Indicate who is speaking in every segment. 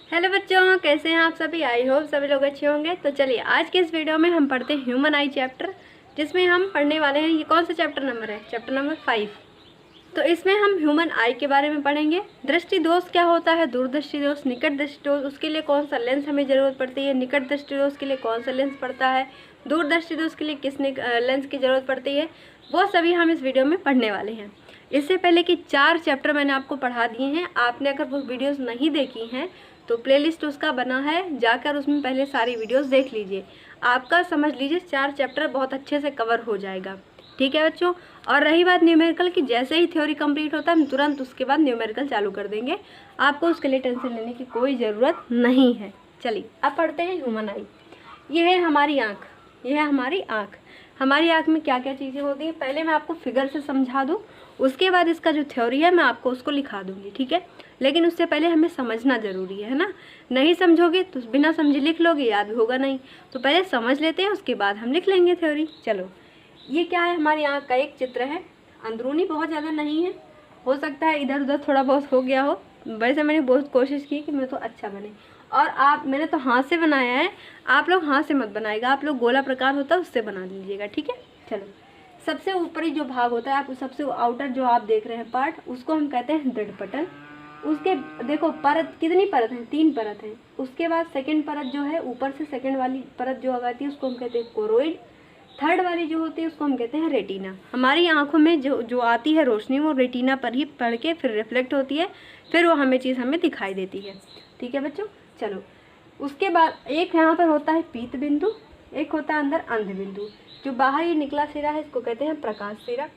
Speaker 1: Hello बच्चों, कैसे हैं आप सभी। आई होप सभी लोग अच्छे होंगे। तो चलिए आज के इस वीडियो में हम पढ़ते हैं ह्यूमन आई चैप्टर, जिसमें हम पढ़ने वाले हैं। ये कौन सा चैप्टर नंबर है? Chapter number 5। तो इसमें हम ह्यूमन आई के बारे में पढ़ेंगे। दृष्टि दोष क्या होता है, दूरदृष्टि दोष, निकट दृष्टि दोष, उसके लिए कौन सा लेंस हमें ज़रूरत पड़ती है, निकट दृष्टि दोष के लिए कौन सा लेंस पड़ता है, दूरदृष्टि दोष के लिए किस लेंस की ज़रूरत पड़ती है, वो सभी हम इस वीडियो में पढ़ने वाले हैं। इससे पहले कि 4 चैप्टर मैंने आपको पढ़ा दिए हैं। आपने अगर वो वीडियोज़ नहीं देखी हैं तो प्लेलिस्ट उसका बना है, जाकर उसमें पहले सारी वीडियोस देख लीजिए। आपका समझ लीजिए 4 चैप्टर बहुत अच्छे से कवर हो जाएगा। ठीक है बच्चों। और रही बात न्यूमेरिकल की, जैसे ही थ्योरी कंप्लीट होता है हम तुरंत उसके बाद न्यूमेरिकल चालू कर देंगे। आपको उसके लिए टेंशन लेने की कोई ज़रूरत नहीं है। चलिए अब पढ़ते हैं ह्यूमन आई। ये है हमारी आँख, ये है हमारी आँख। हमारी आँख में क्या क्या चीज़ें होती हैं पहले मैं आपको फिगर से समझा दूँ, उसके बाद इसका जो थ्योरी है मैं आपको उसको लिखा दूँगी। ठीक है, लेकिन उससे पहले हमें समझना ज़रूरी है ना। नहीं समझोगे तो बिना समझे लिख लोगे, याद होगा नहीं। तो पहले समझ लेते हैं, उसके बाद हम लिख लेंगे थ्योरी। चलो, ये क्या है? हमारी आँख का एक चित्र है। अंदरूनी बहुत ज़्यादा नहीं है, हो सकता है इधर उधर थोड़ा बहुत हो गया हो। वैसे मैंने बहुत कोशिश की कि मैं तो अच्छा बने। और मैंने तो हाथ से बनाया है, आप लोग हाथ से मत बनाइएगा, आप लोग गोला प्रकार होता है उससे बना लीजिएगा। ठीक है। चलो, सबसे ऊपरी जो भाग होता है, आप सबसे आउटर जो आप देख रहे हैं पार्ट, उसको हम कहते हैं दृढ़ पटल। उसके देखो परत, कितनी परत है? 3 परत है। उसके बाद सेकंड परत जो है, ऊपर से सेकंड वाली परत जो आती है उसको हम कहते हैं कोरोइड। थर्ड वाली जो होती है उसको हम कहते हैं रेटिना। हमारी आंखों में जो आती है रोशनी, वो रेटिना पर ही पड़ के फिर रिफ्लेक्ट होती है, फिर वो हमें दिखाई देती है। ठीक है बच्चों। चलो, उसके बाद एक यहाँ पर होता है पीत बिंदु, एक होता है अंदर अंध बिंदु। जो बाहर ये निकला सिरा है इसको कहते हैं प्रकाश सिरा।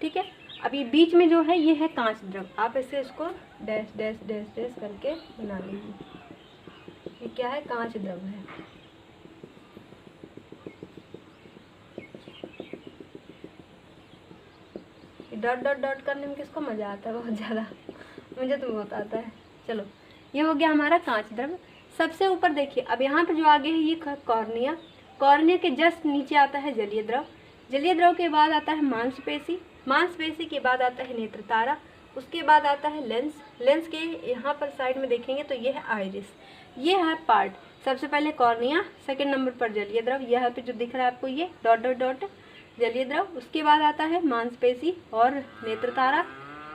Speaker 1: ठीक है। अब ये बीच में जो है ये है कांच द्रव। आप ऐसे इसको डैश डैश डैश डैश करके बना लीजिए। ये क्या है? कांच द्रव है। डॉट डॉट डॉट करने में किसको मज़ा आता है? बहुत ज़्यादा। मुझे तो बहुत आता है। चलो, ये हो गया हमारा कांच द्रव। सबसे ऊपर देखिए, अब यहाँ पर जो आगे है ये कॉर्निया। कॉर्निया के जस्ट नीचे आता है जलीय द्रव। जलीय द्रव के बाद आता है मांसपेशी। मांसपेशी के बाद आता है नेत्र तारा। उसके बाद आता है लेंस। लेंस के यहाँ पर साइड में देखेंगे तो ये है आइरिस। ये है पार्ट। सबसे पहले कॉर्निया, सेकंड नंबर पर जलीय द्रव, यहाँ पे जो दिख रहा है आपको ये डॉट डॉट डॉट जलीय द्रव। उसके बाद आता है मांसपेशी और नेत्र तारा।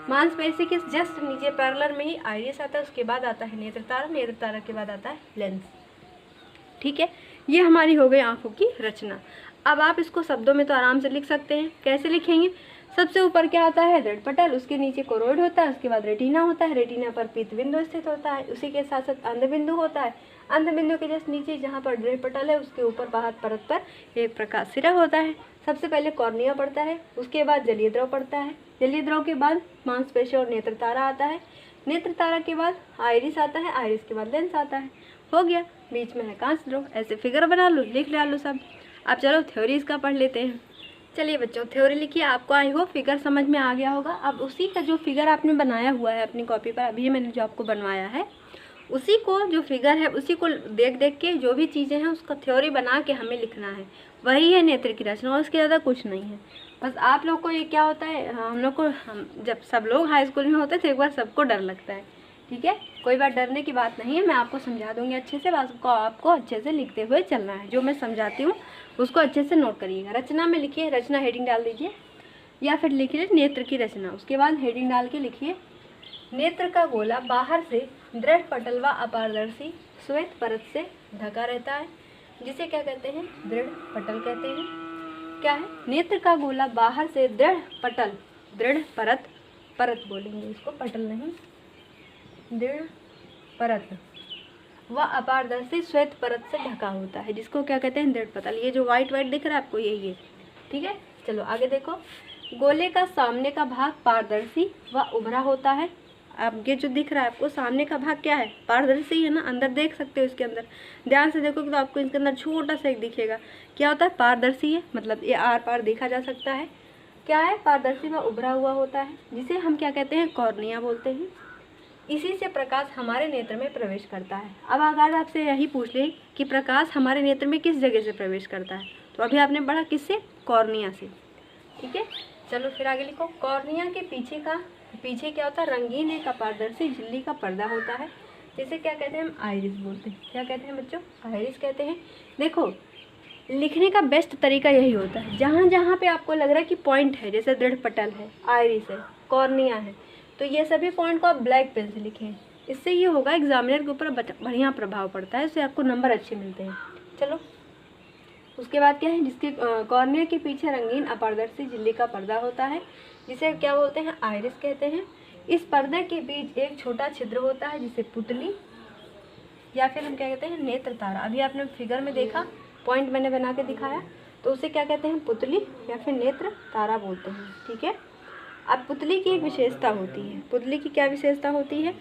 Speaker 1: मांसपेशी के जस्ट नीचे पैरेलल में ही आइरिस आता है। उसके बाद आता है नेत्र तारा, नेत्र तारा के बाद आता है लेंस। ठीक है, ये हमारी हो गई आंखों की रचना। अब आप इसको शब्दों में तो आराम से लिख सकते हैं। कैसे लिखेंगे? सबसे ऊपर क्या आता है? दृढ़ पटल, उसके नीचे कोरोइड होता है, उसके बाद रेटिना होता है, रेटिना पर पीत बिंदु स्थित होता है, उसी के साथ साथ अंध बिंदु होता है, अंध बिंदु के जस्ट नीचे जहाँ पर दृढ़ पटल है उसके ऊपर बाहर परत पर एक प्रकाश सिरा होता है। सबसे पहले कॉर्निया पड़ता है, उसके बाद जलीय द्रव पड़ता है, जलीय द्रव के बाद मांसपेशी और नेत्र तारा आता है, नेत्र तारा के बाद आइरिस आता है, आइरिस के बाद लेंस आता है। हो गया, बीच में है कांच द्रव। ऐसे फिगर बना लो, लिख डालो सब। अब चलो थ्योरी इसका पढ़ लेते हैं। चलिए बच्चों, थ्योरी लिखिए। आपको आई हो फिगर समझ में आ गया होगा। अब उसी का जो फिगर आपने बनाया हुआ है अपनी कॉपी पर, अभी मैंने जो आपको बनवाया है, उसी को जो फिगर है उसी को देख देख के जो भी चीज़ें हैं उसका थ्योरी बना के हमें लिखना है। वही है नेत्र की रचना, और उसके ज़्यादा कुछ नहीं है। बस आप लोग को ये क्या होता है, हम लोग को, हम जब सब लोग हाई स्कूल में होते थे एक बार सबको डर लगता है। ठीक है, कोई बात डरने की बात नहीं है, मैं आपको समझा दूंगी अच्छे से। बस आपको अच्छे से लिखते हुए चलना है। जो मैं समझाती हूँ उसको अच्छे से नोट करिएगा। रचना में लिखिए, रचना हेडिंग डाल दीजिए, या फिर लिखिए नेत्र की रचना। उसके बाद हेडिंग डाल के लिखिए, नेत्र का गोला बाहर से दृढ़ पटल व अपारदर्शी श्वेत परत से ढका रहता है, जिसे क्या कहते हैं? दृढ़ पटल कहते हैं। क्या है? नेत्र का गोला बाहर से दृढ़ पटल, दृढ़ परत, परत बोलेंगे इसको, पटल नहीं, दृढ़ परत व अपारदर्शी श्वेत परत से ढका होता है, जिसको क्या कहते हैं? दृढ़ पटल। ये जो व्हाइट व्हाइट दिख रहा है आपको, यही है। ठीक है। चलो आगे देखो, गोले का सामने का भाग पारदर्शी व उभरा होता है। अब ये जो दिख रहा है आपको सामने का भाग क्या है? पारदर्शी है ना, अंदर देख सकते हो इसके अंदर। ध्यान से देखोगे तो आपको इसके अंदर छोटा सा एक दिखेगा। क्या होता है? पारदर्शी है, मतलब ये आर पार देखा जा सकता है। क्या है? पारदर्शी व उभरा हुआ होता है, जिसे हम क्या कहते हैं? कॉर्निया बोलते हैं। इसी से प्रकाश हमारे नेत्र में प्रवेश करता है। अब अगर आपसे यही पूछ ले कि प्रकाश हमारे नेत्र में किस जगह से प्रवेश करता है, तो अभी आपने पढ़ा किससे? कॉर्निया से। ठीक है। चलो फिर आगे लिखो, कॉर्निया के पीछे क्या होता है? रंगीन एक अपारदर्शी झिल्ली का पर्दा होता है, जिसे क्या कहते हैं हम आइरिस बोलते हैं। क्या कहते हैं बच्चों? आइरिस कहते हैं। देखो लिखने का बेस्ट तरीका यही होता है, जहाँ जहाँ पे आपको लग रहा है कि पॉइंट है, जैसे दृढ़ पटल है, आइरिस है, कॉर्निया है, तो ये सभी पॉइंट को आप ब्लैक पेन से लिखें। इससे ये होगा एग्जामिनर के ऊपर बढ़िया प्रभाव पड़ता है, इससे आपको नंबर अच्छे मिलते हैं। चलो उसके बाद क्या है, जिसके कॉर्निया के पीछे रंगीन अपारदर्शी झिल्ली का पर्दा होता है, जिसे क्या बोलते हैं? आइरिस कहते हैं। इस पर्दे के बीच एक छोटा छिद्र होता है जिसे पुतली या फिर हम क्या कहते हैं? नेत्र तारा। अभी आपने फिगर में देखा, पॉइंट मैंने बना के दिखाया, तो उसे क्या कहते हैं? पुतली या फिर नेत्र तारा बोलते हैं। ठीक है। अब पुतली की एक विशेषता होती है। पुतली की क्या विशेषता होती है?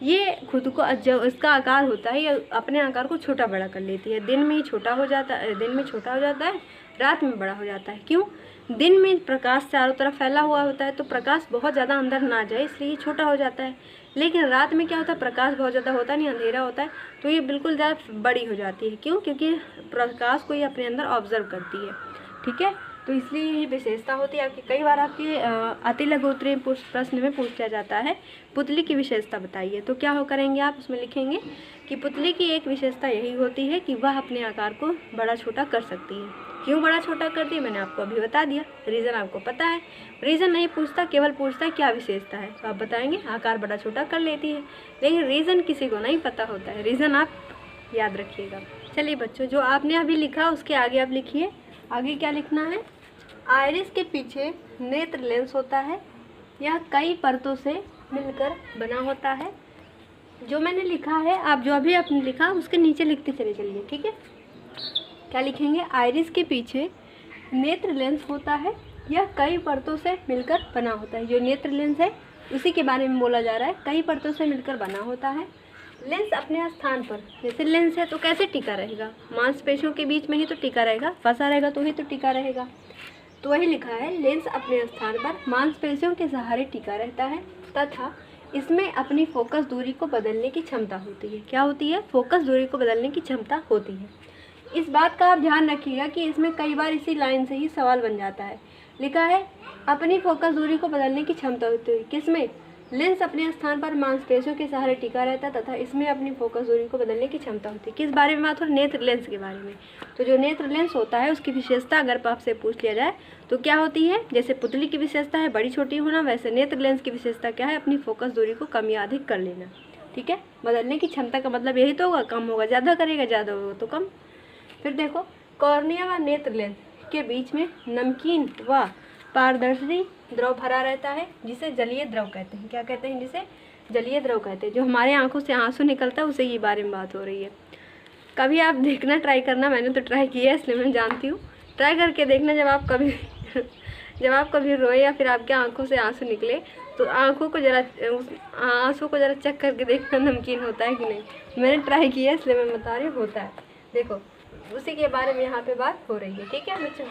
Speaker 1: ये खुद को जो इसका आकार होता है, ये अपने आकार को छोटा बड़ा कर लेती है। दिन में छोटा हो जाता है, रात में बड़ा हो जाता है। क्यों? दिन में प्रकाश चारों तरफ फैला हुआ होता है, तो प्रकाश बहुत ज़्यादा अंदर ना जाए, इसलिए छोटा हो जाता है। लेकिन रात में क्या होता है? प्रकाश बहुत ज़्यादा होता नहीं, अंधेरा होता है, तो ये बिल्कुल ज़्यादा बड़ी हो जाती है। क्यों? क्योंकि प्रकाश को ये अपने अंदर ऑब्जर्व करती है। ठीक है, तो इसलिए ये विशेषता होती है। आपकी कई बार आपके अति लघु उत्तरीय प्रश्न में पूछा जाता है पुतली की विशेषता बताइए, तो क्या हो करेंगे आप? उसमें लिखेंगे कि पुतली की एक विशेषता यही होती है कि वह अपने आकार को बड़ा छोटा कर सकती है। क्यों बड़ा छोटा करती है? मैंने आपको अभी बता दिया, रीज़न आपको पता है। रीज़न नहीं पूछता, केवल पूछता है क्या विशेषता है, तो आप बताएंगे आकार बड़ा छोटा कर लेती है। लेकिन रीज़न किसी को नहीं पता होता है, रीज़न आप याद रखिएगा। चलिए बच्चों, जो आपने अभी लिखा उसके आगे आप लिखिए। आगे क्या लिखना है? आइरिस के पीछे नेत्र लेंस होता है, यह कई परतों से मिलकर बना होता है। जो मैंने लिखा है, आप जो अभी आपने लिखा उसके नीचे लिखते चले चलिए। ठीक है, क्या लिखेंगे? आइरिस के पीछे नेत्र लेंस होता है, यह कई परतों से मिलकर बना होता है। जो नेत्र लेंस है उसी के बारे में बोला जा रहा है, कई परतों से मिलकर बना होता है। लेंस अपने स्थान पर, जैसे लेंस है तो कैसे टिका रहेगा? मांसपेशियों के बीच में ही तो टिका रहेगा, फंसा रहेगा तो ही तो टिका रहेगा। तो वही लिखा है, लेंस अपने स्थान पर मांसपेशियों के सहारे टिका रहता है तथा इसमें अपनी फोकस दूरी को बदलने की क्षमता होती है। क्या होती है? फोकस दूरी को बदलने की क्षमता होती है। इस बात का आप ध्यान रखिएगा कि इसमें कई बार इसी लाइन से ही सवाल बन जाता है। लिखा है अपनी फोकस दूरी को बदलने की क्षमता होती है। किसमें? लेंस अपने स्थान पर मांसपेशियों के सहारे टिका रहता है तथा इसमें अपनी फोकस दूरी को बदलने की क्षमता होती है। किस बारे में बात हो? नेत्र लेंस के बारे में। तो जो नेत्र लेंस होता है उसकी विशेषता अगर आपसे पूछ लिया जाए तो क्या होती है? जैसे पुतली की विशेषता है बड़ी छोटी होना, वैसे नेत्र लेंस की विशेषता क्या है? अपनी फोकस दूरी को कम या अधिक कर लेना। ठीक है, बदलने की क्षमता का मतलब यही तो होगा, कम होगा ज़्यादा करेगा, ज़्यादा होगा तो कम। फिर देखो, कॉर्निया व नेत्र लेंस के बीच में नमकीन व पारदर्शी द्रव भरा रहता है, जिसे जलीय द्रव कहते हैं। क्या कहते हैं? जिसे जलीय द्रव कहते हैं। जो हमारे आंखों से आंसू निकलता है उसे ये बारे में बात हो रही है। कभी आप देखना, ट्राई करना, मैंने तो ट्राई किया है इसलिए मैं जानती हूँ। ट्राई करके देखना, जब आप कभी रोए या फिर आपके आंखों से आंसू निकले तो आंखों को जरा, उस आंसू को जरा चेक करके देखना नमकीन होता है कि नहीं। मैंने ट्राई किया है इसलिए मैं बता रही हूँ, होता है। देखो उसी के बारे में यहाँ पे बात हो रही है। ठीक है बच्चों,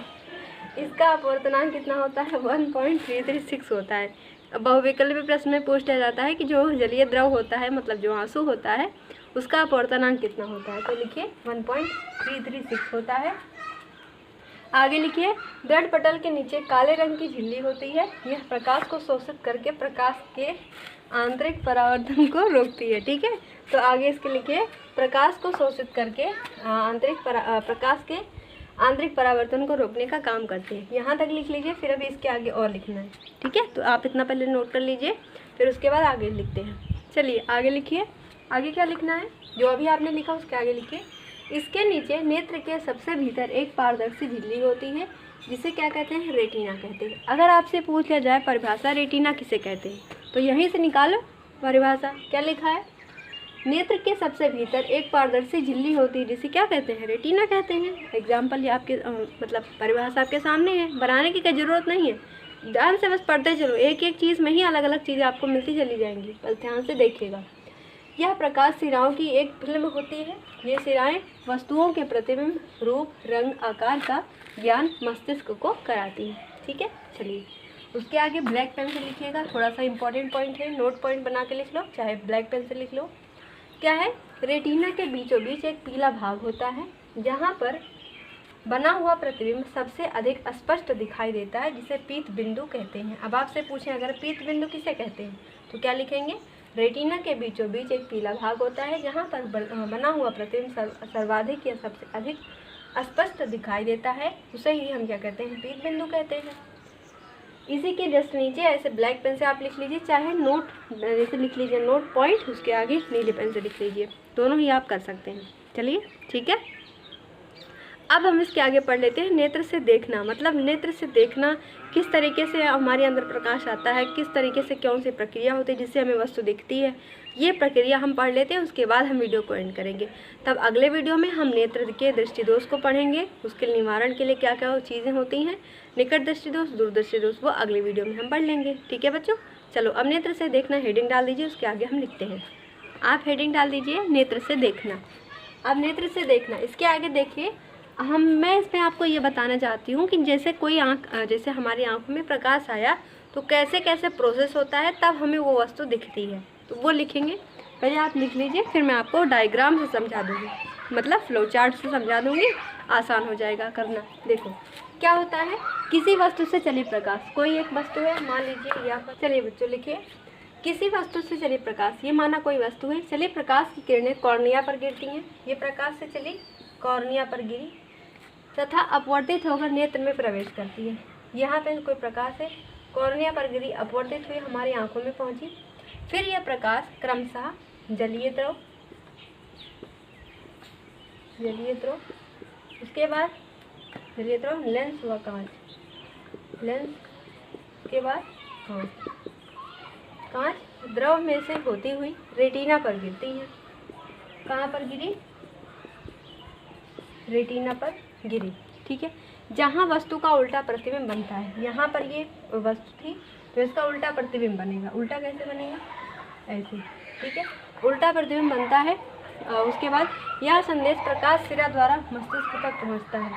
Speaker 1: इसका अपवर्तनांक कितना होता है? 1.336 होता है। बहुविकल्पीय प्रश्न में पूछा जाता है कि जो जलीय द्रव होता है, मतलब जो आंसू होता है, उसका अपवर्तनांक कितना होता है? तो लिखिए 1.336 होता है। आगे लिखिए, दृढ़ पटल के नीचे काले रंग की झिल्ली होती है, यह प्रकाश को शोषित करके प्रकाश के आंतरिक परावर्तन को रोकती है। ठीक है, तो आगे इसके लिखिए, प्रकाश को शोषित करके प्रकाश के आंतरिक परावर्तन को रोकने का काम करते हैं। यहाँ तक लिख लीजिए, फिर अभी इसके आगे और लिखना है। ठीक है, तो आप इतना पहले नोट कर लीजिए, फिर उसके बाद आगे लिखते हैं। चलिए आगे लिखिए। आगे क्या लिखना है? जो अभी आपने लिखा उसके आगे लिखिए। इसके नीचे नेत्र के सबसे भीतर एक पारदर्शी झिल्ली होती है, जिसे क्या कहते हैं? रेटिना कहते हैं। अगर आपसे पूछ लिया जाए परिभाषा रेटिना किसे कहते हैं, तो यहीं से निकालो परिभाषा। क्या लिखा है? नेत्र के सबसे भीतर एक पारदर्शी झिल्ली होती है, जिसे क्या कहते हैं? रेटिना कहते हैं। एग्जाम्पल ये आपके मतलब परिभाषा आपके सामने है, बनाने की कोई ज़रूरत नहीं है। ध्यान से बस पढ़ते चलो, एक एक चीज़ में ही अलग अलग चीज़ें आपको मिलती चली जाएंगी, बस ध्यान से देखिएगा। यह प्रकाश सिराओं की एक फिल्म होती है। ये सिराएं वस्तुओं के प्रतिबिंब, रूप, रंग, आकार का ज्ञान मस्तिष्क को कराती हैं। ठीक है, चलिए उसके आगे ब्लैक पेन से लिखिएगा। थोड़ा सा इंपॉर्टेंट पॉइंट है, नोट पॉइंट बना के लिख लो, चाहे ब्लैक पेन से लिख लो। क्या है? रेटिना के बीचों बीच एक पीला भाग होता है, जहाँ पर बना हुआ प्रतिबिंब सबसे अधिक स्पष्ट दिखाई देता है, जिसे पीत बिंदु कहते हैं। अब आपसे पूछें अगर पीत बिंदु किसे कहते हैं, तो क्या लिखेंगे? रेटिना के बीचों बीच एक पीला भाग होता है जहाँ पर बना हुआ प्रतिबिंब सर्वाधिक या सबसे अधिक स्पष्ट दिखाई देता है, उसे ही हम क्या कहते हैं, पीत बिंदु कहते हैं। इसी के जस्ट नीचे ऐसे ब्लैक पेन से आप लिख लीजिए, चाहे नोट जैसे लिख लीजिए नोट पॉइंट, उसके आगे नीले पेन से लिख लीजिए, दोनों ही आप कर सकते हैं। चलिए ठीक है, अब हम इसके आगे पढ़ लेते हैं नेत्र से देखना। मतलब नेत्र से देखना किस तरीके से हमारे अंदर प्रकाश आता है, किस तरीके से कौन सी प्रक्रिया होती है जिससे हमें वस्तु दिखती है, ये प्रक्रिया हम पढ़ लेते हैं। उसके बाद हम वीडियो को एंड करेंगे। तब अगले वीडियो में हम नेत्र के दृष्टि दोष को पढ़ेंगे, उसके निवारण के लिए क्या क्या चीज़ें होती हैं, निकट दृष्टि दोष, दूरदृष्टि दोष, वो अगले वीडियो में हम पढ़ लेंगे। ठीक है बच्चों, चलो अब नेत्र से देखना हेडिंग डाल दीजिए, उसके आगे हम लिखते हैं। आप हेडिंग डाल दीजिए नेत्र से देखना। अब नेत्र से देखना, इसके आगे देखिए मैं इसमें आपको ये बताना चाहती हूँ कि जैसे कोई जैसे हमारी आँखों में प्रकाश आया तो कैसे कैसे प्रोसेस होता है, तब हमें वो वस्तु दिखती है, तो वो लिखेंगे। पहले आप लिख लीजिए, फिर मैं आपको डायग्राम से समझा दूँगी, मतलब फ्लो चार्ट से समझा दूँगी, आसान हो जाएगा करना। देखो क्या होता है, किसी वस्तु से चली प्रकाश, कोई एक वस्तु है मान लीजिए यहाँ पर, चलिए बच्चों लिखिए, किसी वस्तु से चली प्रकाश, ये माना कोई वस्तु है, चलिए प्रकाश की किरणें कॉर्निया पर गिरती हैं, ये प्रकाश से चली कॉर्निया पर गिरी तथा अपवर्तित होकर नेत्र में प्रवेश करती है। यहाँ पे कोई प्रकाश है, कॉर्निया पर गिरी, अपवर्तित हुई, हमारी आंखों में पहुँची, फिर यह प्रकाश क्रमशः जलीय द्रव, उसके बाद जलीय द्रव, लेंस व कांच, लेंस के बाद कांच द्रव में से होती हुई रेटिना पर गिरती है। कहाँ पर गिरी, रेटिना पर गिरी। ठीक है, जहाँ वस्तु का उल्टा प्रतिबिंब बनता है, यहाँ पर ये वस्तु थी तो इसका उल्टा प्रतिबिंब बनेगा। उल्टा कैसे बनेगा, ऐसे। ठीक है, उल्टा प्रतिबिंब बनता है। उसके बाद यह संदेश प्रकाश सिरा द्वारा मस्तिष्क तक पहुँचता है।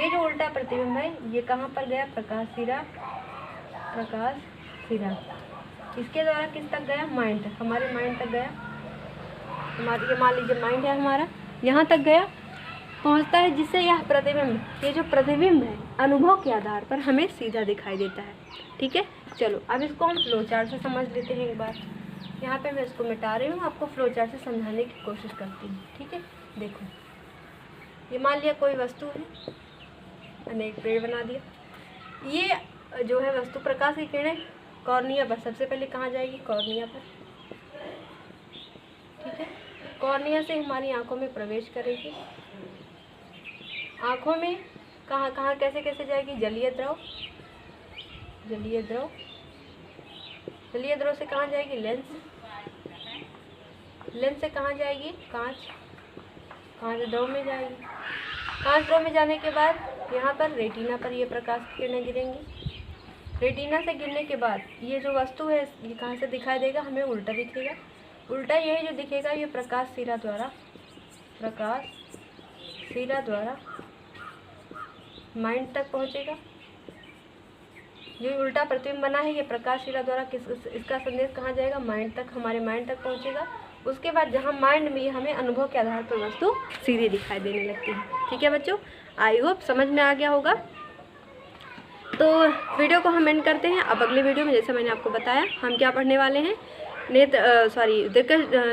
Speaker 1: ये जो उल्टा प्रतिबिंब है ये कहाँ पर गया, प्रकाश सिरा, इसके द्वारा किस तक गया, माइंड तक, हमारे माइंड तक गया। हमारी ये मान लीजिए माइंड है हमारा, यहाँ तक गया पहुँचता है, जिससे यह प्रतिबिंब, ये जो प्रतिबिंब है अनुभव के आधार पर हमें सीधा दिखाई देता है। ठीक है, चलो अब इसको हम फ्लो चार्ट से समझ लेते हैं एक बार। यहाँ पे मैं इसको मिटा रही हूँ, आपको फ्लो चार्ट से समझाने की कोशिश करती हूँ। ठीक है, देखो ये मान लिया कोई वस्तु है, मैंने एक पेड़ बना दिया। ये जो है वस्तु प्रकाश की किरणें कॉर्निया पर, सबसे पहले कहाँ जाएगी, कॉर्निया पर। ठीक है, कॉर्निया से हमारी आँखों में प्रवेश करेगी। आँखों में कहाँ कहाँ कैसे कैसे जाएगी, जलीय द्रव, जलीय द्रव से कहाँ जाएगी, लेंस, लेंस से कहाँ जाएगी, कांच, कांच द्रव में जाएगी। कांच द्रव में जाने के बाद यहाँ पर रेटिना पर ये प्रकाश की किरणें गिरेंगी। रेटिना से गिरने के बाद ये जो वस्तु है ये कहाँ से दिखाई देगा, हमें उल्टा दिखेगा। उल्टा यही जो दिखेगा ये प्रकाश सिरा द्वारा माइंड तक पहुँचेगा। जो उल्टा प्रतिबिंब बना है ये प्रकाश सिरा द्वारा इसका संदेश कहाँ जाएगा, माइंड तक, हमारे माइंड तक पहुँचेगा। उसके बाद जहाँ माइंड में हमें अनुभव के आधार पर वस्तु सीधी दिखाई देने लगती है। ठीक है बच्चों, आई होप समझ में आ गया होगा। तो वीडियो को हम एंड करते हैं। अब अगले वीडियो में जैसे मैंने आपको बताया हम क्या पढ़ने वाले हैं,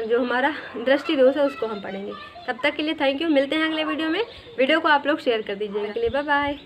Speaker 1: जो हमारा दृष्टि दोष है उसको हम पढ़ेंगे। तब तक के लिए थैंक यू, मिलते हैं अगले वीडियो में। वीडियो को आप लोग शेयर कर दीजिएगा। के लिए बाय बाय।